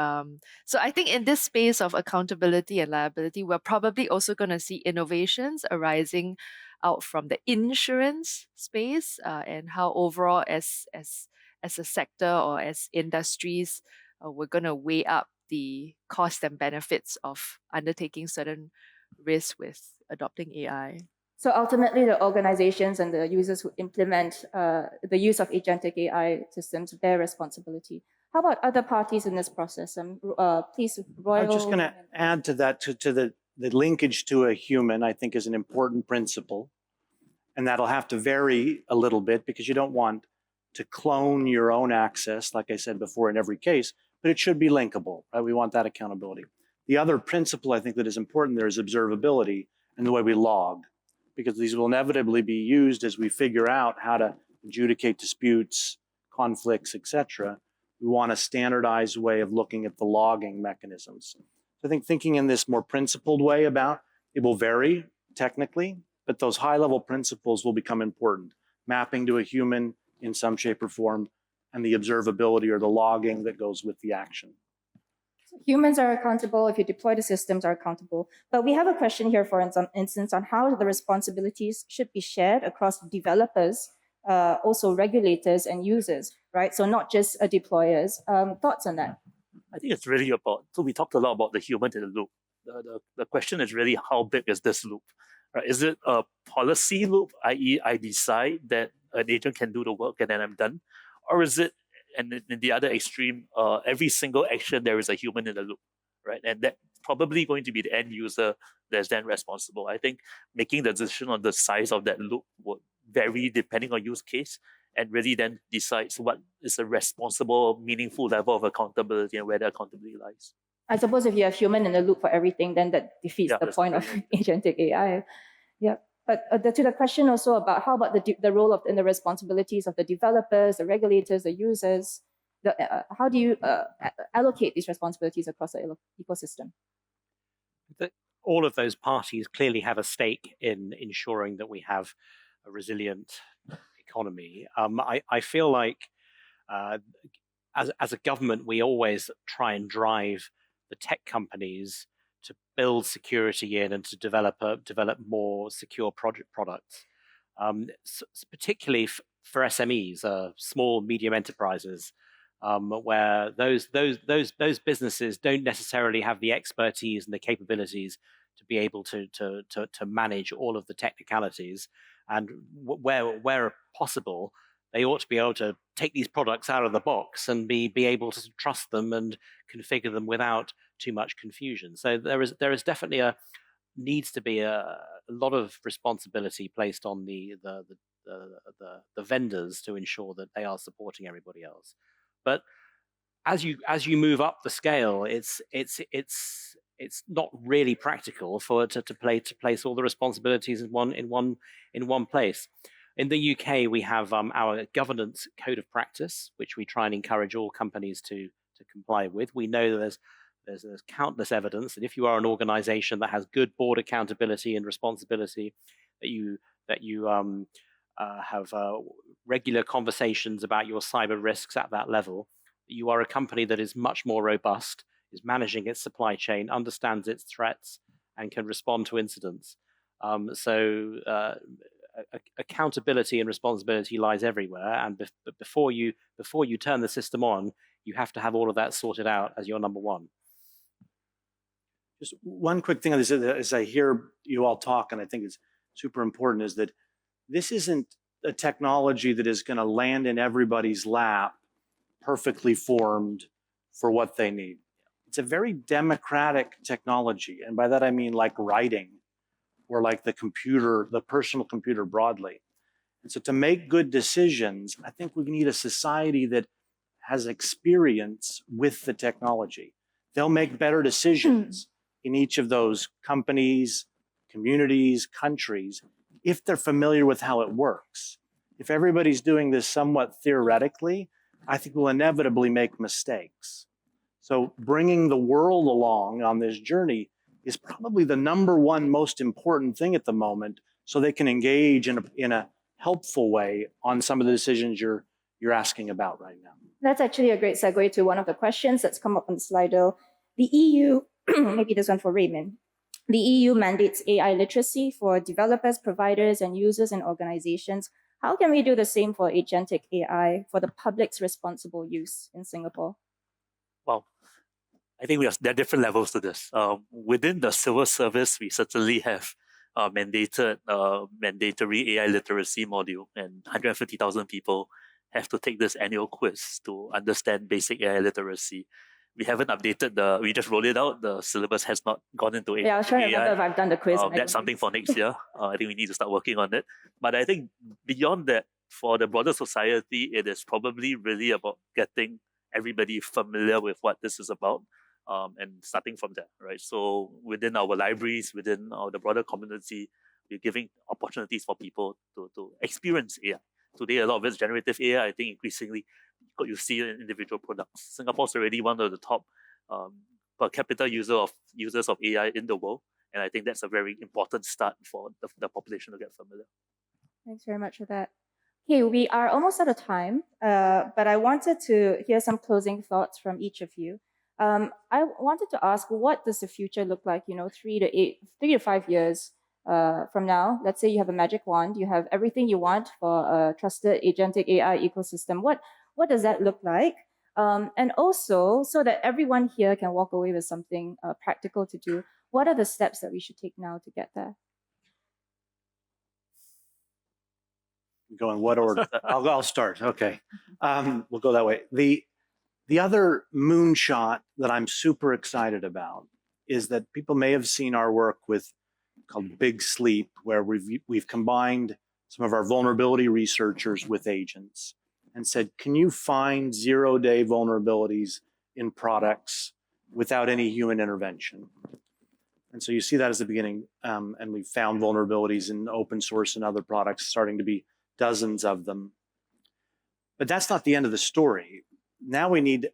So I think in this space of accountability and liability, we're probably also going to see innovations arising out from the insurance space, and how overall as a sector or as industries, we're going to weigh up the cost and benefits of undertaking certain risks with adopting AI. So ultimately, the organizations and the users who implement the use of agentic AI systems bear responsibility. How about other parties in this process? Please, Royal. I'm just going to add to that, to the linkage to a human, I think is an important principle. And that'll have to vary a little bit because you don't want to clone your own access, like I said before, in every case, but it should be linkable, right? We want that accountability. The other principle I think that is important there is observability and the way we log, because these will inevitably be used as we figure out how to adjudicate disputes, conflicts, etc. We want a standardized way of looking at the logging mechanisms. So I think thinking in this more principled way about it will vary technically, but those high-level principles will become important. Mapping to a human in some shape or form, and the observability or the logging that goes with the action. Humans are accountable. If you deploy the systems, are accountable. But we have a question here, for instance, on how the responsibilities should be shared across developers, also regulators and users, right? So not just deployers. Thoughts on that? I think it's really about, so we talked a lot about the human in the loop. The question is really, how big is this loop? Right? Is it a policy loop, i.e. I decide that an agent can do the work and then I'm done? Or is it, and in the other extreme, every single action there is a human in the loop, right? And that's probably going to be the end user that's then responsible. I think making the decision on the size of that loop would vary depending on use case, and really then decides what is a responsible, meaningful level of accountability and where the accountability lies. I suppose if you have human in the loop for everything, then that defeats the point of agentic AI. Yeah. But to the question also about how about the role of and the responsibilities of the developers, the regulators, the users, how do you allocate these responsibilities across the ecosystem? All of those parties clearly have a stake in ensuring that we have a resilient economy. I feel like as a government, we always try and drive the tech companies to build security in and to develop more secure products. particularly for SMEs, small medium enterprises, where those businesses don't necessarily have the expertise and the capabilities to be able to manage all of the technicalities, and where possible, they ought to be able to take these products out of the box and be able to trust them and configure them without too much confusion. So there is definitely needs to be a lot of responsibility placed on the vendors to ensure that they are supporting everybody else. But as you move up the scale, it's not really practical to place all the responsibilities in one place. In the UK, we have our governance code of practice, which we try and encourage all companies to comply with. We know that there's countless evidence that if you are an organization that has good board accountability and responsibility, that you have regular conversations about your cyber risks at that level, you are a company that is much more robust, is managing its supply chain, understands its threats, and can respond to incidents. Accountability and responsibility lies everywhere, and before you turn the system on, you have to have all of that sorted out as your number one. Just one quick thing on this, as I hear you all talk, and I think it's super important, is that this isn't a technology that is going to land in everybody's lap perfectly formed for what they need. It's a very democratic technology, and by that I mean like writing or like the computer, the personal computer broadly. And so to make good decisions, I think we need a society that has experience with the technology. They'll make better decisions in each of those companies, communities, countries, if they're familiar with how it works. If everybody's doing this somewhat theoretically, I think we'll inevitably make mistakes. So bringing the world along on this journey is probably the number one most important thing at the moment, so they can engage in a helpful way on some of the decisions you're asking about right now. That's actually a great segue to one of the questions that's come up on the Slido. The EU, maybe this one for Raymond. The EU mandates AI literacy for developers, providers, and users and organizations. How can we do the same for agentic AI for the public's responsible use in Singapore? Well, I think there are different levels to this. Within the civil service, we certainly have mandated mandatory AI literacy module, and 150,000 people have to take this annual quiz to understand basic AI literacy. We haven't updated we just rolled it out. The syllabus has not gone into AI. Yeah, I was trying to remember if I've done the quiz. That's something for next year. I think we need to start working on it. But I think beyond that, for the broader society, it is probably really about getting everybody familiar with what this is about, and starting from there, right? So within our libraries, within the broader community, we're giving opportunities for people to experience AI. Today, a lot of it's generative AI. I think increasingly, you see it in individual products. Singapore's already one of the top per capita users of AI in the world, and I think that's a very important start for the population to get familiar. Thanks very much for that. Okay, we are almost out of time, but I wanted to hear some closing thoughts from each of you. I wanted to ask, what does the future look like, 3 to 5 years from now? Let's say you have a magic wand, you have everything you want for a trusted agentic AI ecosystem. What does that look like? And also, so that everyone here can walk away with something practical to do, what are the steps that we should take now to get there? Go in what order? I'll start. Okay. We'll go that way. The other moonshot that I'm super excited about is that people may have seen our work called Big Sleep, where we've combined some of our vulnerability researchers with agents and said, can you find 0-day vulnerabilities in products without any human intervention? And so you see that as the beginning, and we found vulnerabilities in open source and other products, starting to be dozens of them. But that's not the end of the story. Now we need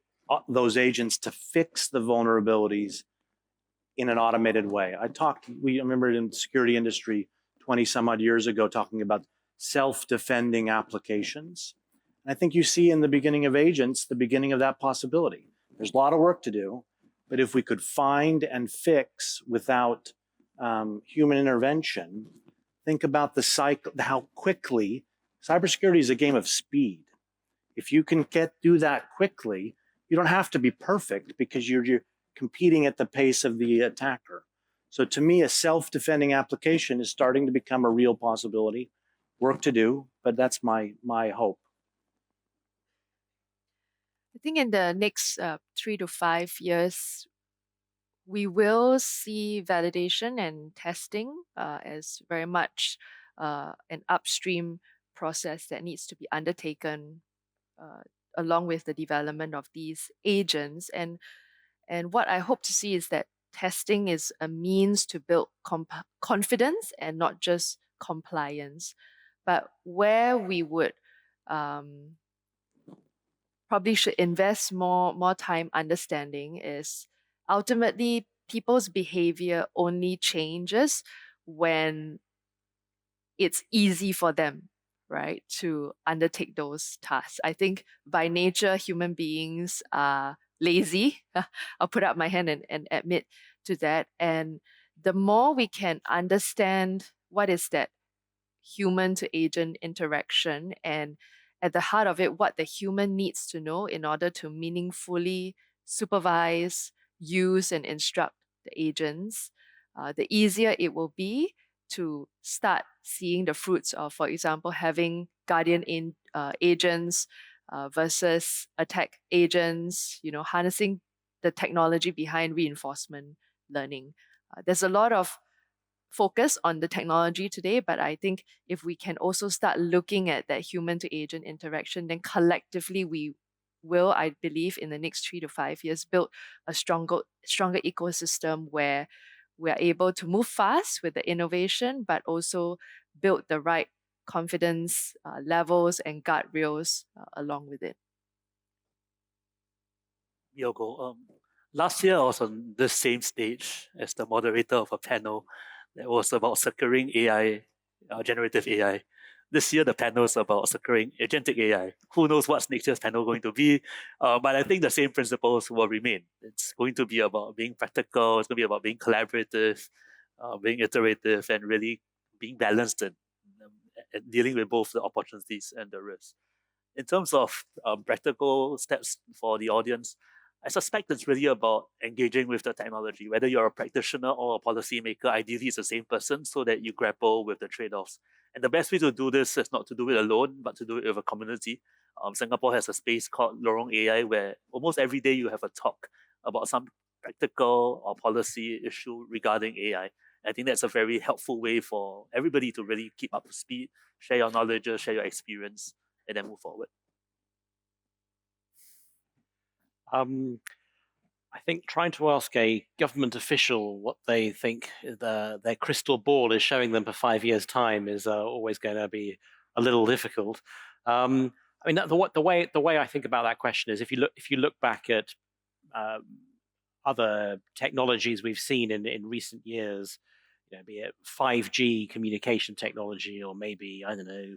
those agents to fix the vulnerabilities in an automated way. We remember in the security industry 20 some odd years ago talking about self-defending applications. And I think you see in the beginning of agents, the beginning of that possibility. There's a lot of work to do, but if we could find and fix without human intervention, think about the cycle, how quickly cybersecurity is a game of speed. If you can do that quickly, you don't have to be perfect because you're competing at the pace of the attacker. So to me, a self-defending application is starting to become a real possibility. Work to do, but that's my hope. I think in the next 3 to 5 years, we will see validation and testing as very much an upstream process that needs to be undertaken uh, along with the development of these agents. And what I hope to see is that testing is a means to build confidence and not just compliance. But where we would probably should invest more time understanding is ultimately people's behavior only changes when it's easy for them, right, to undertake those tasks. I think by nature, human beings are lazy. I'll put up my hand and admit to that. And the more we can understand what is that human to agent interaction, and at the heart of it, what the human needs to know in order to meaningfully supervise, use, and instruct the agents, the easier it will be to start seeing the fruits of, for example, having agents versus attack agents, harnessing the technology behind reinforcement learning. There's a lot of focus on the technology today, but I think if we can also start looking at that human to agent interaction, then collectively we will, I believe, in the next 3 to 5 years, build a stronger ecosystem where we are able to move fast with the innovation, but also build the right confidence levels and guardrails along with it. Yogo, last year I was on the same stage as the moderator of a panel that was about securing AI, generative AI. This year the panel is about securing agentic AI. Who knows what's next year's panel going to be? But I think the same principles will remain. It's going to be about being practical. It's going to be about being collaborative, being iterative, and really being balanced and dealing with both the opportunities and the risks. In terms of practical steps for the audience, I suspect it's really about engaging with the technology. Whether you're a practitioner or a policymaker, ideally it's the same person so that you grapple with the trade-offs. And the best way to do this is not to do it alone, but to do it with a community. Singapore has a space called Lorong AI where almost every day you have a talk about some practical or policy issue regarding AI. I think that's a very helpful way for everybody to really keep up to speed, share your knowledge, share your experience, and then move forward. I think trying to ask a government official what they think their crystal ball is showing them for 5 years' time is always going to be a little difficult. I mean, the way I think about that question is if you look back at other technologies we've seen in recent years, be it 5G communication technology or maybe I don't know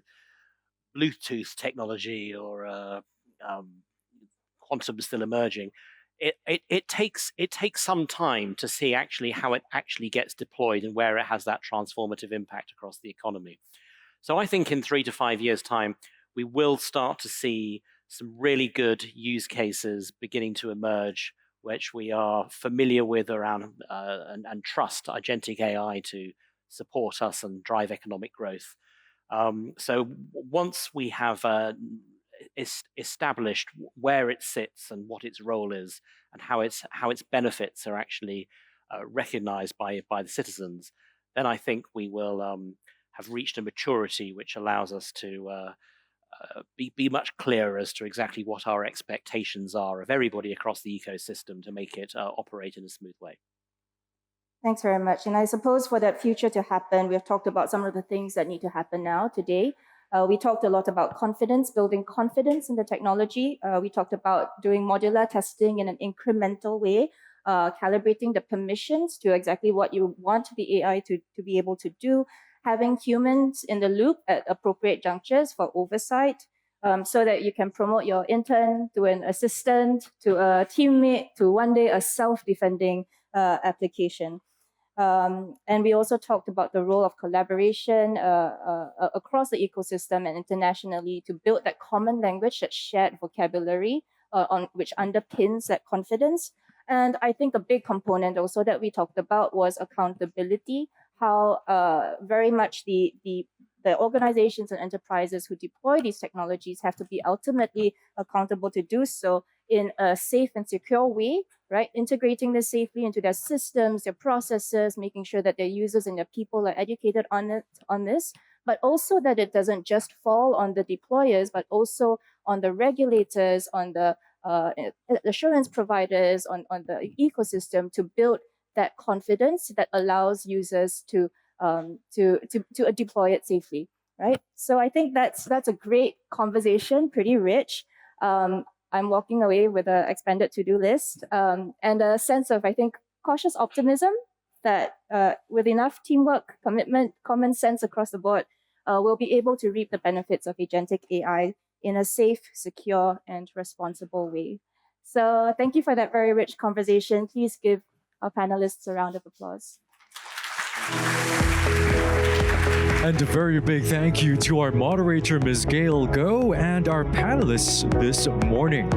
Bluetooth technology or quantum is still emerging. It takes some time to see actually how it actually gets deployed and where it has that transformative impact across the economy. So I think in 3 to 5 years' time, we will start to see some really good use cases beginning to emerge, which we are familiar with around and trust Agentic AI to support us and drive economic growth. So once we have established where it sits and what its role is and how its benefits are actually recognized by the citizens, then I think we will have reached a maturity which allows us to be much clearer as to exactly what our expectations are of everybody across the ecosystem to make it operate in a smooth way. Thanks very much. And I suppose for that future to happen, we've talked about some of the things that need to happen now today. We talked a lot about confidence, building confidence in the technology. We talked about doing modular testing in an incremental way, calibrating the permissions to exactly what you want the AI to be able to do, having humans in the loop at appropriate junctures for oversight, so that you can promote your intern to an assistant, to a teammate, to one day a self-defending application. And we also talked about the role of collaboration across the ecosystem and internationally to build that common language, that shared vocabulary on which underpins that confidence. And I think a big component also that we talked about was accountability, how very much the organizations and enterprises who deploy these technologies have to be ultimately accountable to do so in a safe and secure way, right? Integrating this safely into their systems, their processes, making sure that their users and their people are educated on this, but also that it doesn't just fall on the deployers, but also on the regulators, on the assurance providers, on the ecosystem to build that confidence that allows users to deploy it safely, right? So I think that's a great conversation, pretty rich. I'm walking away with an expanded to-do list and a sense of, I think, cautious optimism that with enough teamwork, commitment, common sense across the board, we'll be able to reap the benefits of agentic AI in a safe, secure, and responsible way. So thank you for that very rich conversation. Please give our panelists a round of applause. And a very big thank you to our moderator, Ms. Gail Go, and our panelists this morning.